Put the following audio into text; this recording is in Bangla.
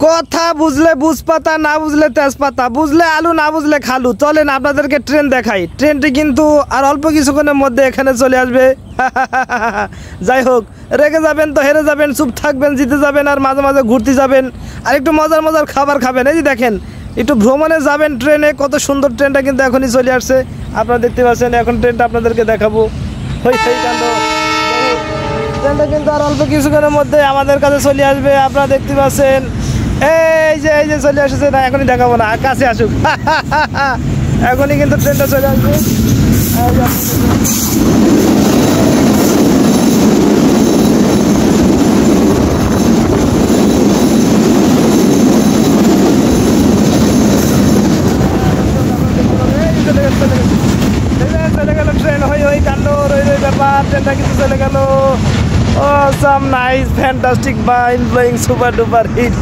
কথা বুঝলে বুঝপাতা, না বুঝলে তেজপাতা, বুঝলে আলু, না বুঝলে খালু। চলেন আপনাদেরকে ট্রেন দেখাই। ট্রেনটি কিন্তু আর অল্প কিছুক্ষণের মধ্যে এখানে চলে আসবে। যাই হোক, রেগে যাবেন তো হেরে যাবেন, চুপ থাকবেন জিতে যাবেন, আর মাঝে মাঝে ঘুরতে যাবেন, আর একটু মজার মজার খাবার খাবেন। এই যে দেখেন, একটু ভ্রমণে যাবেন ট্রেনে, কত সুন্দর। ট্রেনটা কিন্তু এখনই চলে আসছে, আপনারা দেখতে পাচ্ছেন। এখন ট্রেনটা আপনাদেরকে দেখাবো। ট্রেনটা কিন্তু আর অল্প কিছুক্ষণের মধ্যে আমাদের কাছে চলে আসবে, আপনারা দেখতে পাচ্ছেন। এই যে চলে আসছে। না, এখনই দেখাবো না, কাছে আসুক। এখনই কিন্তু ট্রেনটা চলে আসবে। চলে গেল ট্রেন, হই কাণ্ড, রই ব্যাপার। ট্রেনটা কিন্তু চলে গেল। Awesome, nice, fantastic, mind blowing, super duper hit.